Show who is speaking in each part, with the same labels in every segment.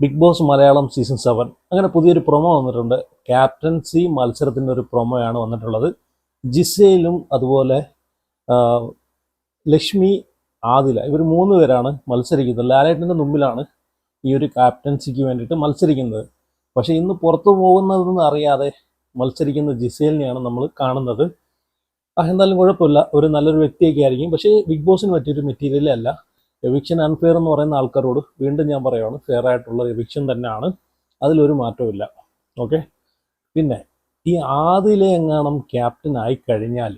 Speaker 1: Big boss Malayalam season 7 അങ്ങനെ പുതിയൊരു promo വന്നിട്ടുണ്ട്. ക്യാപ്റ്റൻസി മത്സരത്തിൻ്റെ ഒരു പ്രൊമോയാണ് വന്നിട്ടുള്ളത്. ജിസയിലും അതുപോലെ ലക്ഷ്മി, ആദില ഇവർ 3 പേരാണ് മത്സരിക്കുന്നത്. ലാലേട്ടൻ്റെ മുമ്പിലാണ് ഈ ഒരു ക്യാപ്റ്റൻസിക്ക് വേണ്ടിയിട്ട് മത്സരിക്കുന്നത്. പക്ഷേ ഇന്ന് പുറത്തു പോകുന്നതെന്ന് അറിയാതെ മത്സരിക്കുന്ന ജിസേലിനെയാണ് നമ്മൾ കാണുന്നത്. എന്തായാലും കുഴപ്പമില്ല, ഒരു നല്ലൊരു വ്യക്തിയൊക്കെ ആയിരിക്കും. പക്ഷേ ബിഗ് ബോസിന് പറ്റിയൊരു മെറ്റീരിയലേ അല്ല. എവിക്ഷൻ അൺഫെയർ എന്ന് പറയുന്ന ആൾക്കാരോട് വീണ്ടും ഞാൻ പറയുകയാണ്, ഫെയർ ആയിട്ടുള്ള എവിക്ഷൻ തന്നെയാണ്, അതിലൊരു മാറ്റവും. ഓക്കെ. പിന്നെ ഈ ആദിലെ എങ്ങാനും ക്യാപ്റ്റൻ ആയി കഴിഞ്ഞാൽ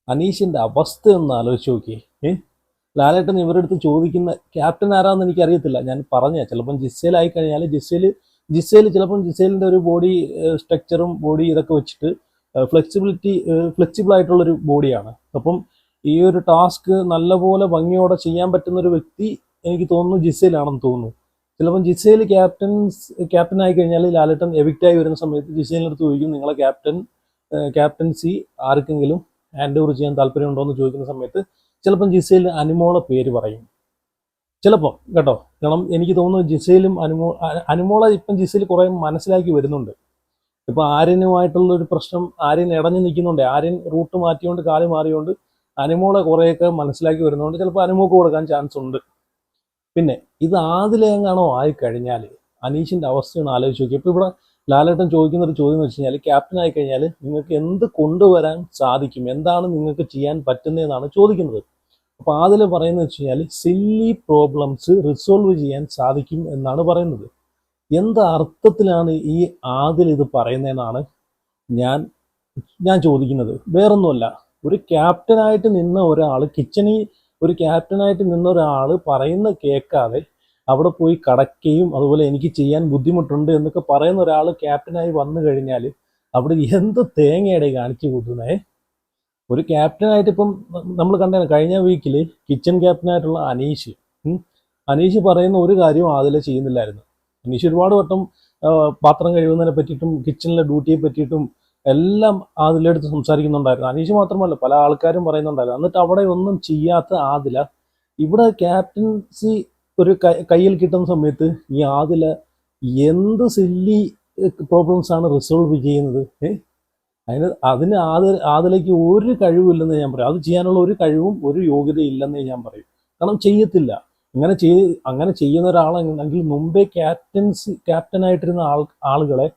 Speaker 1: അനീഷിൻ്റെ അവസ്ഥ ഒന്ന് ആലോചിച്ച് നോക്കിയേ. ലാലേട്ടൻ ഇവരുടെ അടുത്ത് ചോദിക്കുന്ന ക്യാപ്റ്റൻ ആരാന്ന് എനിക്കറിയത്തില്ല, ഞാൻ പറഞ്ഞ ചിലപ്പം ജിസേലായി കഴിഞ്ഞാൽ ജിസേൽ ചിലപ്പം ജിസേലിൻ്റെ ഒരു ബോഡി സ്ട്രക്ചറും ബോഡി ഇതൊക്കെ വെച്ചിട്ട് ഫ്ലെക്സിബിൾ ആയിട്ടുള്ളൊരു ബോഡിയാണ്. അപ്പം ഈ ഒരു ടാസ്ക് നല്ലപോലെ ഭംഗിയോടെ ചെയ്യാൻ പറ്റുന്ന ഒരു വ്യക്തി എനിക്ക് തോന്നുന്നു ജിസേലാണെന്ന് തോന്നുന്നു. ചിലപ്പം ജിസേൽ ക്യാപ്റ്റൻ ആയി കഴിഞ്ഞാൽ ലാലേട്ടൻ എവിക്റ്റായി വരുന്ന സമയത്ത് ജിസേലിൻ്റെ അടുത്ത് ചോദിക്കും, നിങ്ങളെ ക്യാപ്റ്റൻസി ആർക്കെങ്കിലും ഹാൻഡ് ഓവർ ചെയ്യാൻ താല്പര്യമുണ്ടോ എന്ന് ചോദിക്കുന്ന സമയത്ത് ചിലപ്പം ജിസേൽ അനുമോളെ പേര് പറയും, ചിലപ്പം കേട്ടോ. കാരണം എനിക്ക് തോന്നുന്നു ജിസേലും അനുമോളെ ഇപ്പം ജിസേൽ കുറേ മനസ്സിലാക്കി വരുന്നുണ്ട്. ഇപ്പം ആര്യനുമായിട്ടുള്ളൊരു പ്രശ്നം, ആര്യൻ ഇടഞ്ഞു നിൽക്കുന്നുണ്ട്, ആര്യൻ റൂട്ട് മാറ്റിയോണ്ട് കാല് മാറിയോണ്ട് അനുമോളെ കുറേയൊക്കെ മനസ്സിലാക്കി വരുന്നതുകൊണ്ട് ചിലപ്പോൾ അനുമോക്ക് കൊടുക്കാൻ ചാൻസ് ഉണ്ട്. പിന്നെ ഇത് ആദിലെങ്ങാണോ ആയിക്കഴിഞ്ഞാൽ അനീഷിൻ്റെ അവസ്ഥയാണ് ആലോചിച്ച് നോക്കി. ഇപ്പോൾ ഇവിടെ ലാലേട്ടൻ ചോദിക്കുന്ന ഒരു ചോദ്യം എന്ന് വെച്ച് കഴിഞ്ഞാൽ, ക്യാപ്റ്റൻ ആയി കഴിഞ്ഞാൽ നിങ്ങൾക്ക് എന്ത് കൊണ്ടുവരാൻ സാധിക്കും, എന്താണ് നിങ്ങൾക്ക് ചെയ്യാൻ പറ്റുന്നതെന്നാണ് ചോദിക്കുന്നത്. അപ്പോൾ ആദിൽ പറയുന്നത് വെച്ച് കഴിഞ്ഞാൽ സില്ലി പ്രോബ്ലംസ് റിസോൾവ് ചെയ്യാൻ സാധിക്കും എന്നാണ് പറയുന്നത്. എന്ത് അർത്ഥത്തിലാണ് ഈ ആദിൽ ഇത് പറയുന്നതെന്നാണ് ഞാൻ ചോദിക്കുന്നത്. വേറൊന്നുമല്ല, ഒരു ക്യാപ്റ്റനായിട്ട് നിന്ന ഒരാൾ ഒരു ക്യാപ്റ്റനായിട്ട് നിന്ന ഒരാൾ പറയുന്ന കേൾക്കാതെ അവിടെ പോയി കടക്കുകയും അതുപോലെ എനിക്ക് ചെയ്യാൻ ബുദ്ധിമുട്ടുണ്ട് എന്നൊക്കെ പറയുന്ന ഒരാൾ ക്യാപ്റ്റനായി വന്നു കഴിഞ്ഞാൽ അവിടെ എന്ത് തേങ്ങയുടെ കാണിച്ചു കൂട്ടുന്നേ. ഒരു ക്യാപ്റ്റനായിട്ട് ഇപ്പം നമ്മൾ കണ്ടാണ് കഴിഞ്ഞ വീക്കിൽ കിച്ചൺ ക്യാപ്റ്റനായിട്ടുള്ള അനീഷ് പറയുന്ന ഒരു കാര്യവും അതിലെ ചെയ്യുന്നില്ലായിരുന്നു. അനീഷ് ഒരുപാട് വട്ടം പാത്രം കഴിയുന്നതിനെ പറ്റിയിട്ടും കിച്ചണിലെ ഡ്യൂട്ടിയെ പറ്റിയിട്ടും എല്ലാം ആദിലെടുത്ത് സംസാരിക്കുന്നുണ്ടായിരുന്നു. അനീഷ് മാത്രമല്ല, പല ആൾക്കാരും പറയുന്നുണ്ടായിരുന്നു. എന്നിട്ട് അവിടെ ഒന്നും ചെയ്യാത്ത ആദില ഇവിടെ ക്യാപ്റ്റൻസി ഒരു കയ്യിൽ കിട്ടുന്ന സമയത്ത് ഈ ആദില എന്ത് സില്ലി പ്രോബ്ലംസ് ആണ് റിസോൾവ് ചെയ്യുന്നത്. അതിന് ആദിലേക്ക് ഒരു കഴിവില്ലെന്ന് ഞാൻ പറയും. അത് ചെയ്യാനുള്ള ഒരു കഴിവും ഒരു യോഗ്യതയും ഇല്ലെന്നേ ഞാൻ പറയും. കാരണം ചെയ്യത്തില്ല. അങ്ങനെ ചെയ്യുന്ന ഒരാളെങ്കിൽ മുമ്പേ ക്യാപ്റ്റനായിട്ടിരുന്ന ആളുകളെ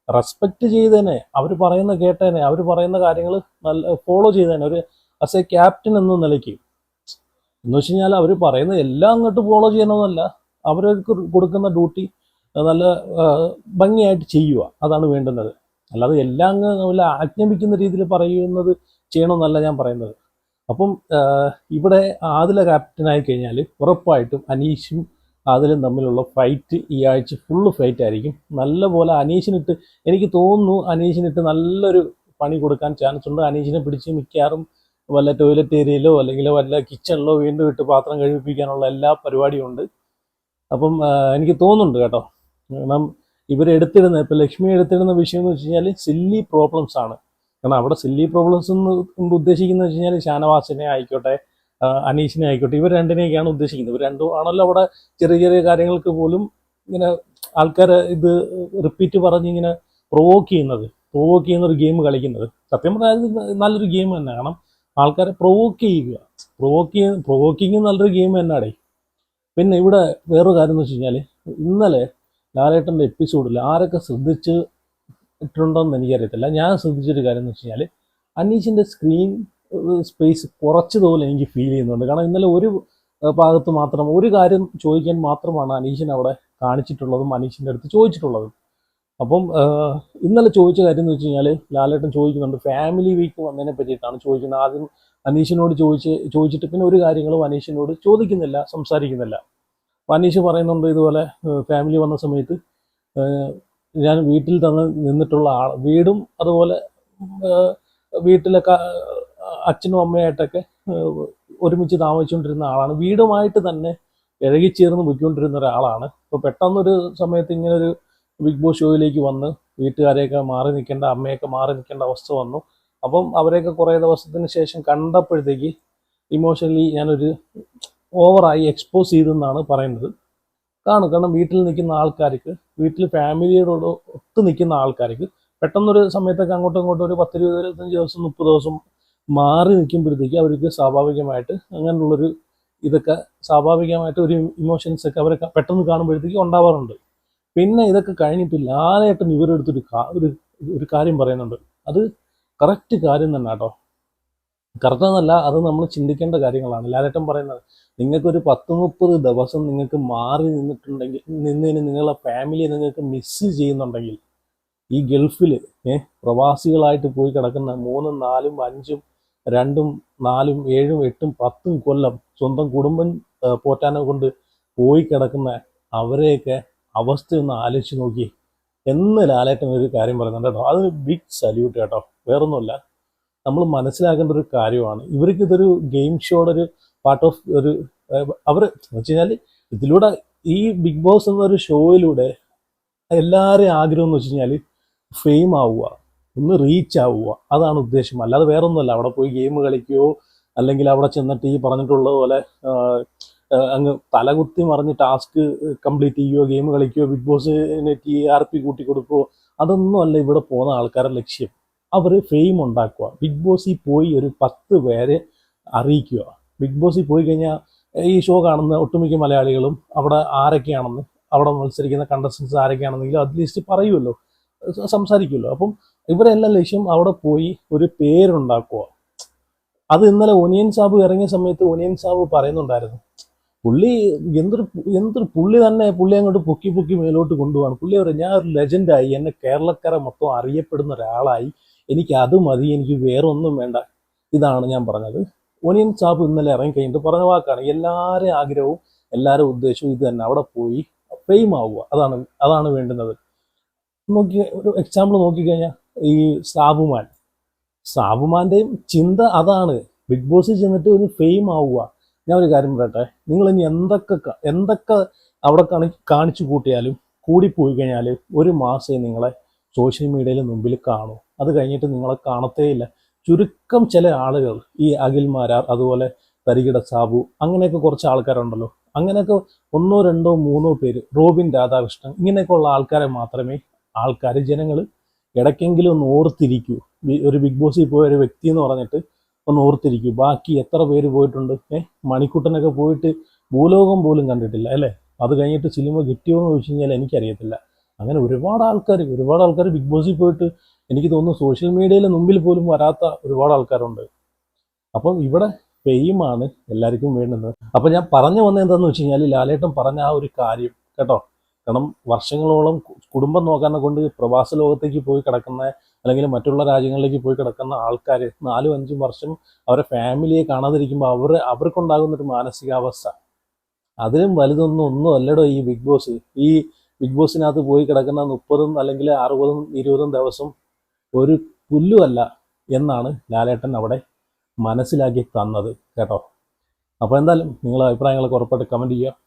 Speaker 1: റെസ്പെക്റ്റ് ചെയ്തേനെ, അവർ പറയുന്ന കേട്ടേനെ, അവർ പറയുന്ന കാര്യങ്ങൾ നല്ല ഫോളോ ചെയ്തേനെ. ഒരു ആസ് എ ക്യാപ്റ്റൻ എന്ന നിലയ്ക്ക് എന്ന് വെച്ച് കഴിഞ്ഞാൽ അവർ പറയുന്ന എല്ലാം അങ്ങോട്ട് ഫോളോ ചെയ്യണമെന്നല്ല, അവർക്ക് കൊടുക്കുന്ന ഡ്യൂട്ടി നല്ല ഭംഗിയായിട്ട് ചെയ്യുക, അതാണ് വേണ്ടുന്നത്. അല്ലാതെ എല്ലാം അങ്ങ് നല്ല ആജ്ഞാപിക്കുന്ന രീതിയിൽ ചെയ്യണമെന്നല്ല ഞാൻ പറയുന്നത്. അപ്പം ഇവിടെ ആദില ക്യാപ്റ്റനായി കഴിഞ്ഞാൽ ഉറപ്പായിട്ടും അനീഷും ആദിലും തമ്മിലുള്ള ഫൈറ്റ് ഈ ആഴ്ച ഫുള്ള് ഫൈറ്റ് ആയിരിക്കും. നല്ലപോലെ എനിക്ക് തോന്നുന്നു അനീഷിനിട്ട് നല്ലൊരു പണി കൊടുക്കാൻ ചാൻസ് ഉണ്ട്. അനീഷിനെ പിടിച്ച് മിക്കവാറും വല്ല ടോയ്ലറ്റ് ഏരിയയിലോ അല്ലെങ്കിൽ വല്ല കിച്ചണിലോ വീണ്ടും ഇട്ട് പാത്രം കഴിപ്പിക്കാനുള്ള എല്ലാ പരിപാടിയും ഉണ്ട്. അപ്പം എനിക്ക് തോന്നുന്നുണ്ട് കേട്ടോ. കാരണം ഇപ്പം ലക്ഷ്മി എടുത്തിടുന്ന വിഷയം എന്ന് വെച്ച് കഴിഞ്ഞാൽ സില്ലി പ്രോബ്ലംസ് ആണ്. കാരണം അവിടെ സില്ലി പ്രോബ്ലംസ് എന്ന് ഉദ്ദേശിക്കുന്നത് വെച്ച് കഴിഞ്ഞാൽ ഷാനവാസിനെ ആയിക്കോട്ടെ, അനീഷിനെ ആയിക്കോട്ടെ, ഇവർ രണ്ടിനെയൊക്കെയാണ് ഉദ്ദേശിക്കുന്നത്. ഇവർ രണ്ടും ആണല്ലോ അവിടെ ചെറിയ ചെറിയ കാര്യങ്ങൾക്ക് പോലും ഇങ്ങനെ ആൾക്കാരെ ഇത് റിപ്പീറ്റ് പറഞ്ഞ് ഇങ്ങനെ പ്രൊവോക്ക് ചെയ്യുന്ന ഒരു ഗെയിം കളിക്കുന്നത്. സത്യം പറഞ്ഞാൽ നല്ലൊരു ഗെയിം തന്നെ. കാരണം ആൾക്കാരെ പ്രൊവോക്കിങ് നല്ലൊരു ഗെയിം തന്നെയാടേ. പിന്നെ ഇവിടെ വേറൊരു കാര്യം എന്ന് വെച്ച് കഴിഞ്ഞാൽ, ഇന്നലെ ലാലേട്ടൻ്റെ എപ്പിസോഡിൽ ആരൊക്കെ ശ്രദ്ധിച്ചിട്ടുണ്ടോയെന്ന് എനിക്കറിയത്തില്ല. ഞാൻ ശ്രദ്ധിച്ചൊരു കാര്യം എന്ന് വെച്ച് കഴിഞ്ഞാൽ, അനീഷിൻ്റെ സ്ക്രീൻ സ്പേസ് കുറച്ചതുപോലെ എനിക്ക് ഫീൽ ചെയ്യുന്നുണ്ട്. കാരണം ഇന്നലെ ഒരു ഭാഗത്ത് മാത്രം ഒരു കാര്യം ചോദിക്കാൻ മാത്രമാണ് അനീഷിനെ അവിടെ കാണിച്ചിട്ടുള്ളതും അനീഷിൻ്റെ അടുത്ത് ചോദിച്ചിട്ടുള്ളതും. അപ്പം ഇന്നലെ ചോദിച്ച കാര്യം എന്ന് വെച്ച് കഴിഞ്ഞാൽ, ലാലേട്ടൻ ചോദിക്കുന്നുണ്ട് ഫാമിലി വീക്ക് വന്നതിനെ പറ്റിയിട്ടാണ് ചോദിക്കുന്നത്. ആദ്യം അനീഷിനോട് ചോദിച്ചിട്ട് പിന്നെ ഒരു കാര്യങ്ങളും അനീഷിനോട് സംസാരിക്കുന്നില്ല. അപ്പം അനീഷ് പറയുന്നുണ്ട് ഇതുപോലെ ഫാമിലി വന്ന സമയത്ത് ഞാൻ വീട്ടിൽ നിന്നിട്ടുള്ള വീടും അതുപോലെ വീട്ടിലൊക്കെ അച്ഛനും അമ്മയായിട്ടൊക്കെ ഒരുമിച്ച് താമസിച്ചുകൊണ്ടിരുന്ന ആളാണ്. വീടുമായിട്ട് തന്നെ ഇഴകിച്ചേർന്ന് പോയിക്കൊണ്ടിരുന്ന ഒരാളാണ്. അപ്പോൾ പെട്ടെന്നൊരു സമയത്ത് ഇങ്ങനെ ഒരു ബിഗ് ബോസ് ഷോയിലേക്ക് വന്ന് വീട്ടുകാരെയൊക്കെ അമ്മയൊക്കെ മാറി നിൽക്കേണ്ട അവസ്ഥ വന്നു. അപ്പം അവരെയൊക്കെ കുറേ ദിവസത്തിന് ശേഷം കണ്ടപ്പോഴത്തേക്ക് ഇമോഷണലി ഞാനൊരു ഓവറായി എക്സ്പോസ് ചെയ്തെന്നാണ് പറയുന്നത്. കാണും. കാരണം വീട്ടിൽ നിൽക്കുന്ന ആൾക്കാർക്ക്, വീട്ടിൽ ഫാമിലിയോട് ഒത്ത് നിൽക്കുന്ന ആൾക്കാർക്ക് പെട്ടെന്നൊരു സമയത്തൊക്കെ അങ്ങോട്ടും ഇങ്ങോട്ടും ഒരു 10, 20, 25 ദിവസം 30 ദിവസം മാറി നിൽക്കുമ്പോഴത്തേക്ക് അവർക്ക് സ്വാഭാവികമായിട്ട് അങ്ങനെയുള്ളൊരു ഇതൊക്കെ സ്വാഭാവികമായിട്ട് ഒരു ഇമോഷൻസ് ഒക്കെ അവരെ പെട്ടെന്ന് കാണുമ്പോഴത്തേക്ക് ഉണ്ടാവാറുണ്ട്. പിന്നെ ഇതൊക്കെ കഴിഞ്ഞിട്ട് ലാലേട്ടൻ ഇവരെടുത്തൊരു ഒരു കാര്യം പറയുന്നുണ്ട്. അത് കറക്റ്റ് കാര്യം തന്നെ കേട്ടോ. കറക്റ്റ് എന്നല്ല, അത് നമ്മൾ ചിന്തിക്കേണ്ട കാര്യങ്ങളാണ്. ലാലേട്ടൻ പറയുന്നത്, നിങ്ങൾക്കൊരു 10, 30 ദിവസം നിങ്ങൾക്ക് മാറി നിന്നതിന് നിങ്ങളെ ഫാമിലിയെ നിങ്ങൾക്ക് മിസ് ചെയ്യുന്നുണ്ടെങ്കിൽ, ഈ ഗൾഫിൽ പ്രവാസികളായിട്ട് പോയി കിടക്കുന്ന 3, 4, 5, 2, 4, 7, 8, 10 കൊല്ലം സ്വന്തം കുടുംബം പോറ്റാനെ കൊണ്ട് പോയി കിടക്കുന്ന അവരെയൊക്കെ അവസ്ഥയൊന്ന് ആലോചിച്ച് നോക്കി എന്ന് ലാലേട്ടൻ ഒരു കാര്യം പറയുന്നുണ്ട് കേട്ടോ. അതൊരു ബിഗ് സല്യൂട്ട് കേട്ടോ. വേറൊന്നുമല്ല, നമ്മൾ മനസ്സിലാക്കേണ്ട ഒരു കാര്യമാണ്. ഇവർക്ക് ഇതൊരു ഗെയിം ഷോയുടെ ഒരു പാർട്ട് ഓഫ് ഒരു അവർ എന്ന് വെച്ച് കഴിഞ്ഞാൽ ഇതിലൂടെ ഈ ബിഗ് ബോസ് എന്നൊരു ഷോയിലൂടെ എല്ലാവരെയും ആഗ്രഹം എന്ന് വെച്ച് കഴിഞ്ഞാൽ ഫെയിം ആവുക, ഒന്ന് റീച്ച് ആവുക, അതാണ് ഉദ്ദേശം. അല്ലാതെ വേറൊന്നുമല്ല. അവിടെ പോയി ഗെയിം കളിക്കുകയോ അല്ലെങ്കിൽ അവിടെ ചെന്നിട്ട് ഈ പറഞ്ഞിട്ടുള്ള പോലെ അങ്ങ് തലകുത്തി മറിഞ്ഞ് ടാസ്ക് കംപ്ലീറ്റ് ചെയ്യുകയോ ഗെയിം കളിക്കുകയോ ബിഗ് ബോസിന് TRP കൂട്ടി കൊടുക്കുകയോ അതൊന്നും അല്ല ഇവിടെ പോകുന്ന ആൾക്കാരുടെ ലക്ഷ്യം. അവർ ഫെയിം ഉണ്ടാക്കുക. ബിഗ് ബോസിൽ പോയി ഒരു 10 പേരെ അറിയിക്കുക. ബിഗ് ബോസിൽ പോയി കഴിഞ്ഞാൽ ഈ ഷോ കാണുന്ന ഒട്ടുമിക്ക മലയാളികളും അവിടെ ആരൊക്കെയാണെന്ന്, അവിടെ മത്സരിക്കുന്ന കണ്ടസ്റ്റൻസ് ആരൊക്കെയാണെന്നെങ്കിലും അറ്റ്ലീസ്റ്റ് പറയുമല്ലോ, സംസാരിക്കുമല്ലോ. അപ്പം ഇവരെല്ലാം ലക്ഷ്യം അവിടെ പോയി ഒരു പേരുണ്ടാക്കുക. അത് ഇന്നലെ ഒനിയൻ സാബ് ഇറങ്ങിയ സമയത്ത് ഒനിയൻ സാബ് പറയുന്നുണ്ടായിരുന്നു, പുള്ളി എന്തൊരു പുള്ളി തന്നെ പുള്ളി അങ്ങോട്ട് പൊക്കി പൊക്കി മേലോട്ട് കൊണ്ടുപോകാണ്. പുള്ളി പറയും, ഞാൻ ഒരു ലെജൻഡായി, എന്നെ കേരളക്കര മൊത്തം അറിയപ്പെടുന്ന ഒരാളായി, എനിക്ക് അത് മതി, എനിക്ക് വേറെ ഒന്നും വേണ്ട. ഇതാണ് ഞാൻ പറഞ്ഞത്. ഒനിയൻ സാബ് ഇന്നലെ ഇറങ്ങി കഴിഞ്ഞിട്ട് പറഞ്ഞ വാക്കാണ്. എല്ലാവരും ആഗ്രഹവും എല്ലാവരും ഉദ്ദേശവും ഇത് തന്നെ, അവിടെ പോയി ഫെയിം ആവുക. അതാണ് വേണ്ടുന്നത്. ഒരു എക്സാമ്പിൾ നോക്കിക്കഴിഞ്ഞാൽ ഈ സാബുമാൻ്റെയും ചിന്ത അതാണ്, ബിഗ് ബോസിൽ ചെന്നിട്ട് ഒരു ഫെയിം ആവുക. ഞാൻ ഒരു കാര്യം പറയട്ടെ, നിങ്ങൾ ഇനി എന്തൊക്കെ അവിടെ കാണിച്ചു കൂട്ടിയാലും കൂടിപ്പോയി കഴിഞ്ഞാൽ ഒരു മാസമേ നിങ്ങളെ സോഷ്യൽ മീഡിയയിൽ മുമ്പിൽ കാണൂ. അത് കഴിഞ്ഞിട്ട് നിങ്ങളെ കാണത്തേയില്ല. ചുരുക്കം ചില ആളുകൾ, ഈ അഖിൽ മാരാർ, അതുപോലെ തരികിട സാബു, അങ്ങനെയൊക്കെ കുറച്ച് ആൾക്കാരുണ്ടല്ലോ, അങ്ങനെയൊക്കെ 1, 2, 3 പേര്, റോബിൻ രാധാകൃഷ്ണൻ, ഇങ്ങനെയൊക്കെ ഉള്ള ആൾക്കാരെ മാത്രമേ ജനങ്ങൾ ഇടയ്ക്കെങ്കിലും ഒന്ന് ഓർത്തിരിക്കൂ. ഒരു ബിഗ് ബോസിൽ പോയ ഒരു വ്യക്തി എന്ന് പറഞ്ഞിട്ട് ഒന്ന് ഓർത്തിരിക്കൂ. ബാക്കി എത്ര പേര് പോയിട്ടുണ്ട്? മണിക്കുട്ടനൊക്കെ പോയിട്ട് ഭൂലോകം പോലും കണ്ടിട്ടില്ല അല്ലേ? അത് കഴിഞ്ഞിട്ട് സിനിമ കിട്ടിയോ എന്ന് ചോദിച്ചു കഴിഞ്ഞാൽ എനിക്കറിയത്തില്ല. അങ്ങനെ ഒരുപാട് ആൾക്കാർ ബിഗ് ബോസിൽ പോയിട്ട് എനിക്ക് തോന്നുന്നു സോഷ്യൽ മീഡിയയിലെ മുമ്പിൽ പോലും വരാത്ത ഒരുപാട് ആൾക്കാരുണ്ട്. അപ്പം ഇവിടെ ഫെയിമാണ് എല്ലാവർക്കും വേണ്ടുന്നത്. അപ്പം ഞാൻ പറഞ്ഞു വന്നത് എന്താണെന്ന് വെച്ച് കഴിഞ്ഞാൽ, ലാലേട്ടൻ പറഞ്ഞ ആ ഒരു കാര്യം കേട്ടോ. കാരണം വർഷങ്ങളോളം കുടുംബം നോക്കാനെ കൊണ്ട് പ്രവാസ ലോകത്തേക്ക് പോയി കിടക്കുന്ന, അല്ലെങ്കിൽ മറ്റുള്ള രാജ്യങ്ങളിലേക്ക് പോയി കിടക്കുന്ന ആൾക്കാർ 4, 5 വർഷം അവരെ ഫാമിലിയെ കാണാതിരിക്കുമ്പോൾ അവർക്കുണ്ടാകുന്നൊരു മാനസികാവസ്ഥ, അതിലും ഒന്നും അല്ലടോ ഈ ബിഗ് ബോസ്. ഈ ബിഗ് ബോസിനകത്ത് പോയി കിടക്കുന്ന 30 അല്ലെങ്കിൽ 60, 20 ദിവസം ഒരു പുല്ലുമല്ല എന്നാണ് ലാലേട്ടൻ അവിടെ മനസ്സിലാക്കി തന്നത് കേട്ടോ. അപ്പോൾ എന്തായാലും നിങ്ങളുടെ അഭിപ്രായങ്ങളൊക്കെ ഉറപ്പായിട്ട് കമൻറ്റ് ചെയ്യുക.